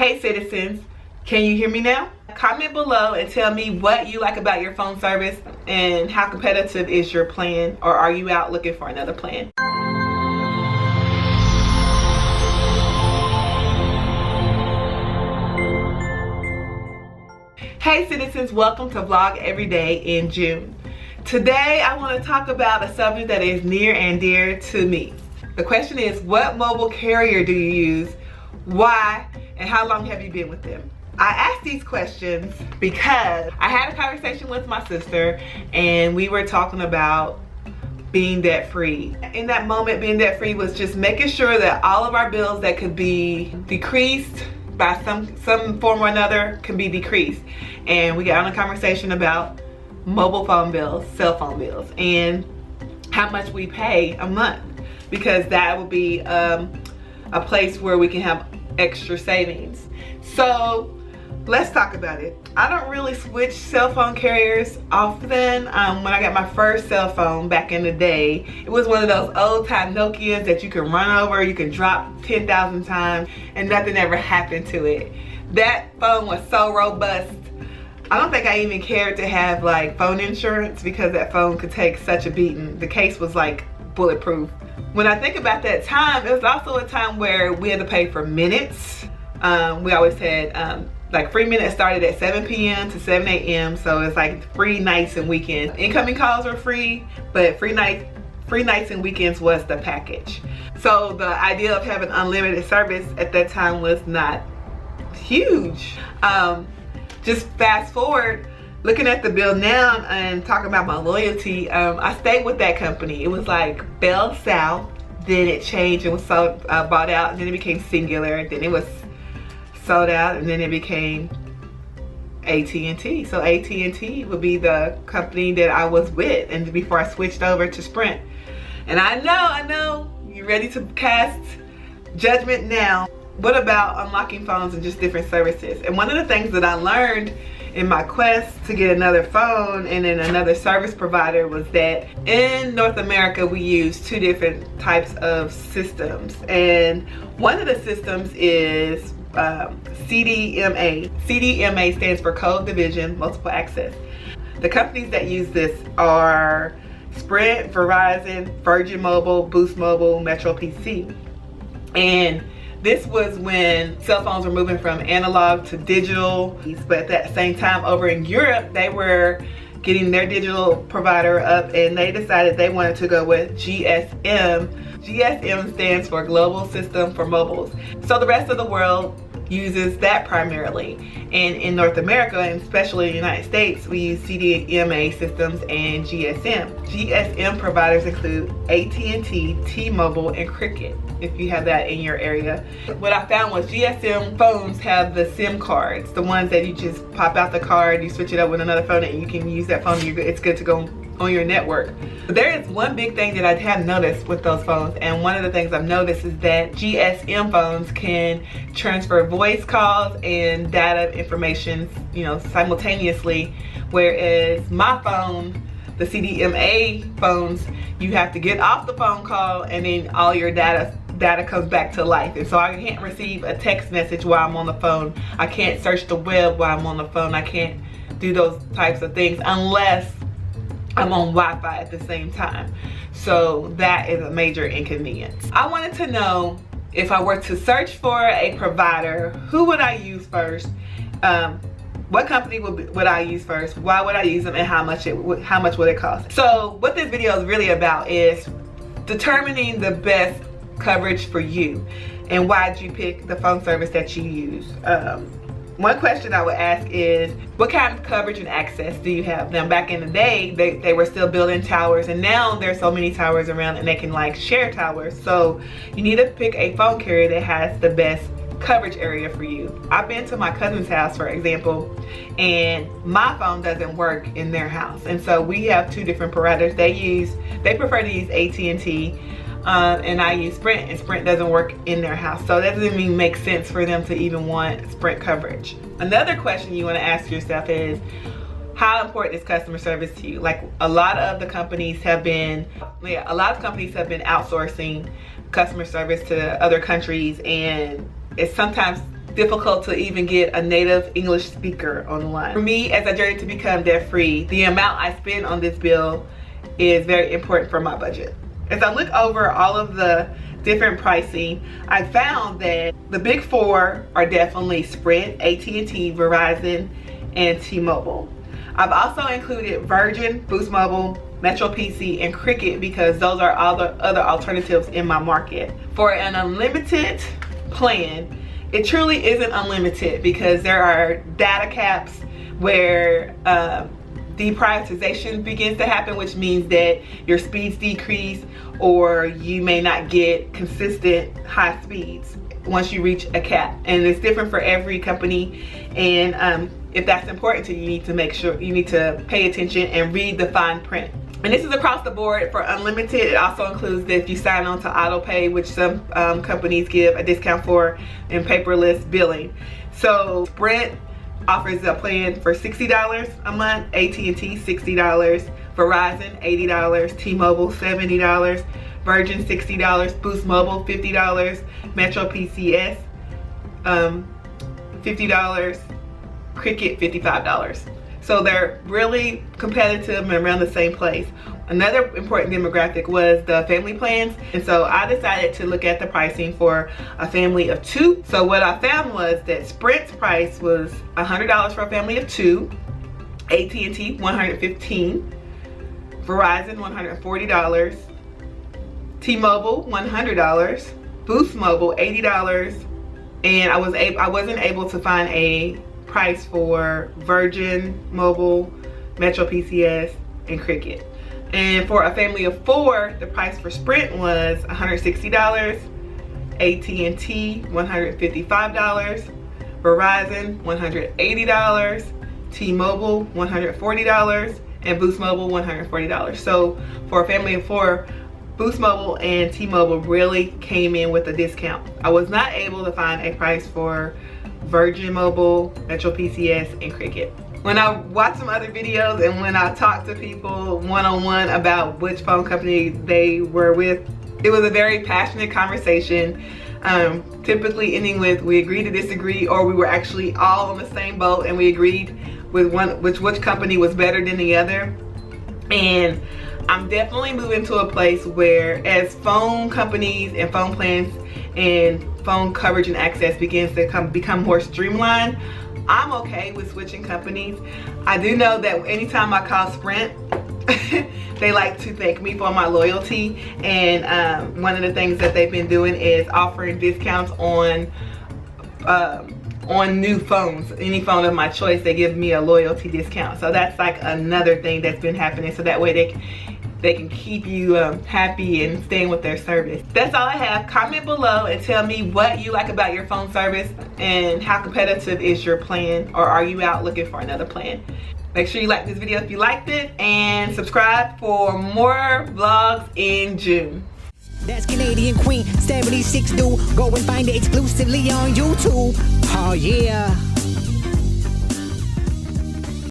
Hey citizens, can you hear me now? Comment below and tell me what you like about your phone service and how competitive is your plan, or are you out looking for another plan? Hey citizens, welcome to Vlog Every Day in June. Today I want to talk about a subject that is near and dear to me. The question is, what mobile carrier do you use, why, and how long have you been with them? I asked these questions because I had a conversation with my sister and we were talking about being debt free. In that moment, being debt free was just making sure that all of our bills that could be decreased by some form or another can be decreased. And we got on a conversation about mobile phone bills, cell phone bills, and how much we pay a month, because that will be a place where we can have extra savings. So let's talk about it. I don't really switch cell phone carriers often. When I got my first cell phone back in the day, it was one of those old time Nokias that you can run over, you can drop 10,000 times and nothing ever happened to it. That phone was so robust. I don't think I even cared to have like phone insurance because that phone could take such a beating. The case was like bulletproof. When I think about that time, it was also a time where we had to pay for minutes. We always had like free minutes started at 7 p.m. to 7 a.m. So it's like free nights and weekends. Incoming calls were free, but free nights and weekends was the package. So the idea of having unlimited service at that time was not huge. Just fast forward, looking at the bill now and talking about my loyalty, I stayed with that company. It was like Bell South, then it changed and was sold, bought out, and then it became Singular, then it was sold out, and then it became at&t. So at&t would be the company that I was with, and before I switched over to Sprint. And I know, you're ready to cast judgment now. What about unlocking phones and just different services? And one of the things that I learned in my quest to get another phone and then another service provider was that in North America we use two different types of systems. And one of the systems is CDMA. CDMA stands for Code Division Multiple Access. The companies that use this are Sprint, Verizon, Virgin Mobile, Boost Mobile, Metro PC. And this was when cell phones were moving from analog to digital, but at that same time over in Europe, they were getting their digital provider up and they decided they wanted to go with GSM. GSM stands for Global System for Mobiles. So the rest of the world uses that primarily. And in North America, and especially in the United States, we use CDMA systems and GSM. GSM providers include at&t, T-Mobile, and Cricket, if you have that in your area. What I found was GSM phones have the SIM cards, the ones that you just pop out the card, you switch it up with another phone, and you can use that phone, it's good to go on your network. But there is one big thing that I have noticed with those phones, and one of the things I've noticed is that GSM phones can transfer voice calls and data information, simultaneously, whereas my phone, the CDMA phones, you have to get off the phone call and then all your data comes back to life. And so I can't receive a text message while I'm on the phone. I can't search the web while I'm on the phone. I can't do those types of things unless I'm on Wi-Fi at the same time. So that is a major inconvenience. I wanted to know, if I were to search for a provider, who would I use first? What company would I use first? Why would I use them, and how much would it cost? So what this video is really about is determining the best coverage for you and why did you pick the phone service that you use. One question I would ask is, what kind of coverage and access do you have? Now back in the day, they were still building towers, and now there's so many towers around and they can like share towers. So you need to pick a phone carrier that has the best coverage area for you. I've been to my cousin's house, for example, and my phone doesn't work in their house. And so we have two different providers. They prefer to use at&t, and I use Sprint, and Sprint doesn't work in their house. So that doesn't even make sense for them to even want Sprint coverage. Another question you want to ask yourself is, how important is customer service to you? Like a lot of companies have been outsourcing customer service to other countries, and it's sometimes difficult to even get a native English speaker on the line. For me, as I journey to become debt free, the amount I spend on this bill is very important for my budget. As I look over all of the different pricing, I found that the big four are definitely Sprint, at&t, Verizon, and T-Mobile. I've also included Virgin, Boost Mobile, Metro PC, and Cricket because those are all the other alternatives in my market. For an unlimited plan, it truly isn't unlimited because there are data caps where deprioritization begins to happen, which means that your speeds decrease or you may not get consistent high speeds once you reach a cap. And it's different for every company, and if that's important to you, you need to make sure, you need to pay attention and read the fine print. And this is across the board. For unlimited, it also includes that if you sign on to auto pay, which some companies give a discount for, and paperless billing. So Sprint offers a plan for $60 a month, at&t $60, Verizon $80, T-Mobile $70, Virgin $60, Boost Mobile $50, Metro PCS $50, Cricket $55. So they're really competitive and around the same place. Another important demographic was the family plans, and so I decided to look at the pricing for a family of two. So what I found was that Sprint's price was $100 for a family of two, at&t $115, Verizon $140, T-Mobile $100, Boost Mobile $80, and I wasn't able to find a price for Virgin Mobile, Metro PCS, and Cricket. And for a family of four, the price for Sprint was $160, at&t $155, Verizon $180, T-Mobile $140, and Boost Mobile $140. So for a family of four, Boost Mobile and T-Mobile really came in with a discount. I was not able to find a price for Virgin Mobile, Metro PCS, and Cricket. When I watch some other videos and when I talk to people one-on-one about which phone company they were with, it was a very passionate conversation, typically ending with we agreed to disagree, or we were actually all on the same boat and we agreed with which company was better than the other. And I'm definitely moving to a place where, as phone companies and phone plans and phone coverage and access begins to become more streamlined, I'm okay with switching companies. I do know that anytime I call Sprint, they like to thank me for my loyalty, and one of the things that they've been doing is offering discounts on new phones. Any phone of my choice, they give me a loyalty discount. So that's like another thing that's been happening, so that way they can keep you happy and staying with their service. That's all I have. Comment below and tell me what you like about your phone service and how competitive is your plan, or are you out looking for another plan. Make sure you like this video if you liked it, and subscribe for more vlogs in June. That's Canadian Queen 76 dude. Go and find it exclusively on YouTube. Oh yeah.